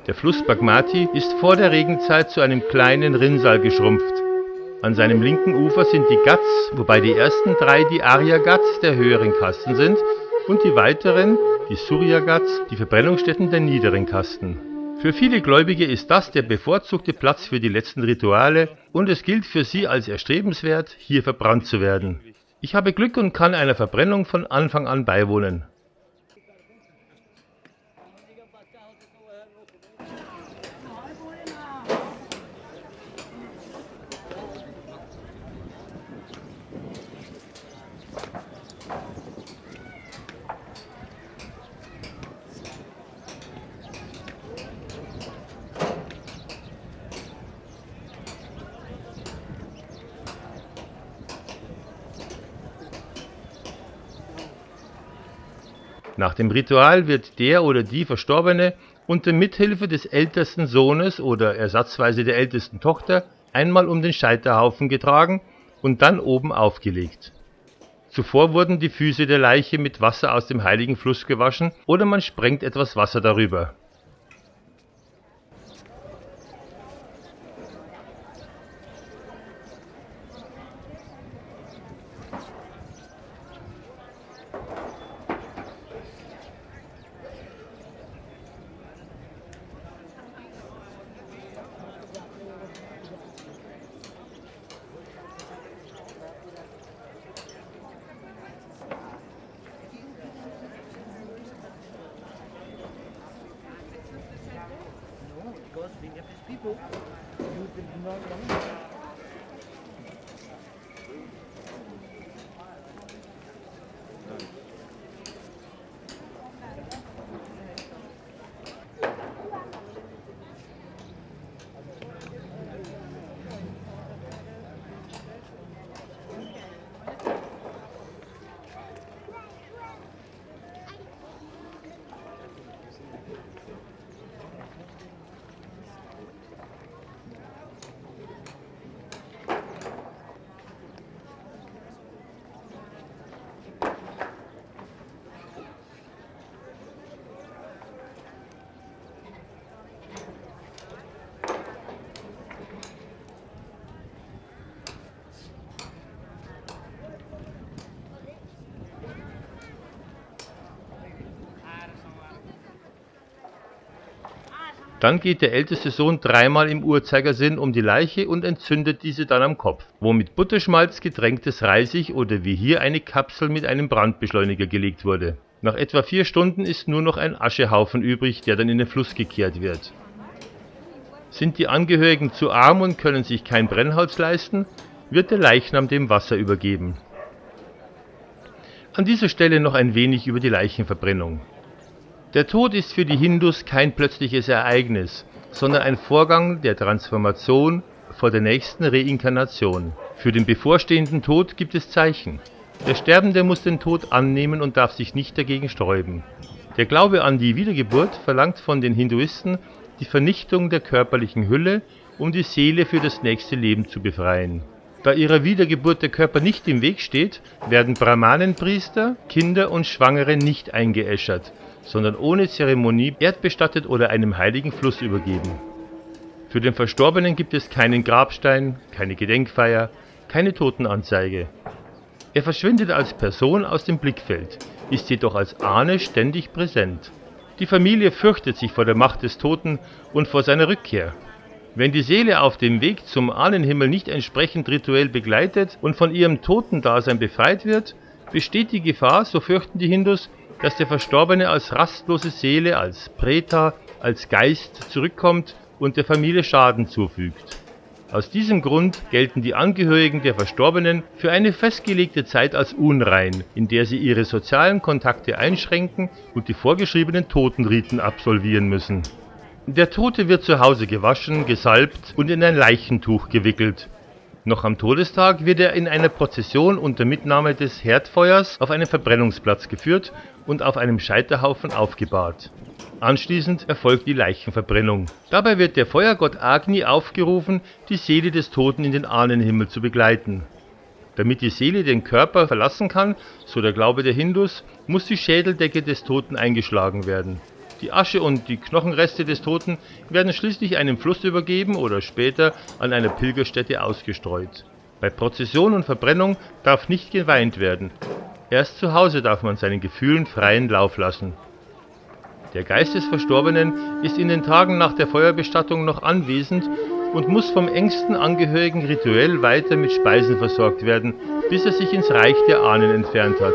Der Fluss Bagmati ist vor der Regenzeit zu einem kleinen Rinnsal geschrumpft. An seinem linken Ufer sind die Ghats, wobei die ersten 3 die Arya Ghats der höheren Kasten sind und die weiteren, die Surya Ghats, die Verbrennungsstätten der niederen Kasten. Für viele Gläubige ist das der bevorzugte Platz für die letzten Rituale und es gilt für sie als erstrebenswert, hier verbrannt zu werden. Ich habe Glück und kann einer Verbrennung von Anfang an beiwohnen. Nach dem Ritual wird der oder die Verstorbene unter Mithilfe des ältesten Sohnes oder ersatzweise der ältesten Tochter einmal um den Scheiterhaufen getragen und dann oben aufgelegt. Zuvor wurden die Füße der Leiche mit Wasser aus dem heiligen Fluss gewaschen oder man sprengt etwas Wasser darüber. Dann geht der älteste Sohn 3-mal im Uhrzeigersinn um die Leiche und entzündet diese dann am Kopf, wo mit Butterschmalz getränktes Reisig oder wie hier eine Kapsel mit einem Brandbeschleuniger gelegt wurde. Nach etwa 4 Stunden ist nur noch ein Aschehaufen übrig, der dann in den Fluss gekehrt wird. Sind die Angehörigen zu arm und können sich kein Brennholz leisten, wird der Leichnam dem Wasser übergeben. An dieser Stelle noch ein wenig über die Leichenverbrennung. Der Tod ist für die Hindus kein plötzliches Ereignis, sondern ein Vorgang der Transformation vor der nächsten Reinkarnation. Für den bevorstehenden Tod gibt es Zeichen. Der Sterbende muss den Tod annehmen und darf sich nicht dagegen sträuben. Der Glaube an die Wiedergeburt verlangt von den Hinduisten die Vernichtung der körperlichen Hülle, um die Seele für das nächste Leben zu befreien. Da ihrer Wiedergeburt der Körper nicht im Weg steht, werden Brahmanenpriester, Kinder und Schwangere nicht eingeäschert, sondern ohne Zeremonie erdbestattet oder einem heiligen Fluss übergeben. Für den Verstorbenen gibt es keinen Grabstein, keine Gedenkfeier, keine Totenanzeige. Er verschwindet als Person aus dem Blickfeld, ist jedoch als Ahne ständig präsent. Die Familie fürchtet sich vor der Macht des Toten und vor seiner Rückkehr. Wenn die Seele auf dem Weg zum Ahnenhimmel nicht entsprechend rituell begleitet und von ihrem Totendasein befreit wird, besteht die Gefahr, so fürchten die Hindus, dass der Verstorbene als rastlose Seele, als Preta, als Geist zurückkommt und der Familie Schaden zufügt. Aus diesem Grund gelten die Angehörigen der Verstorbenen für eine festgelegte Zeit als unrein, in der sie ihre sozialen Kontakte einschränken und die vorgeschriebenen Totenriten absolvieren müssen. Der Tote wird zu Hause gewaschen, gesalbt und in ein Leichentuch gewickelt. Noch am Todestag wird er in einer Prozession unter Mitnahme des Herdfeuers auf einen Verbrennungsplatz geführt und auf einem Scheiterhaufen aufgebahrt. Anschließend erfolgt die Leichenverbrennung. Dabei wird der Feuergott Agni aufgerufen, die Seele des Toten in den Ahnenhimmel zu begleiten. Damit die Seele den Körper verlassen kann, so der Glaube der Hindus, muss die Schädeldecke des Toten eingeschlagen werden. Die Asche und die Knochenreste des Toten werden schließlich einem Fluss übergeben oder später an einer Pilgerstätte ausgestreut. Bei Prozession und Verbrennung darf nicht geweint werden. Erst zu Hause darf man seinen Gefühlen freien Lauf lassen. Der Geist des Verstorbenen ist in den Tagen nach der Feuerbestattung noch anwesend und muss vom engsten Angehörigen rituell weiter mit Speisen versorgt werden, bis er sich ins Reich der Ahnen entfernt hat.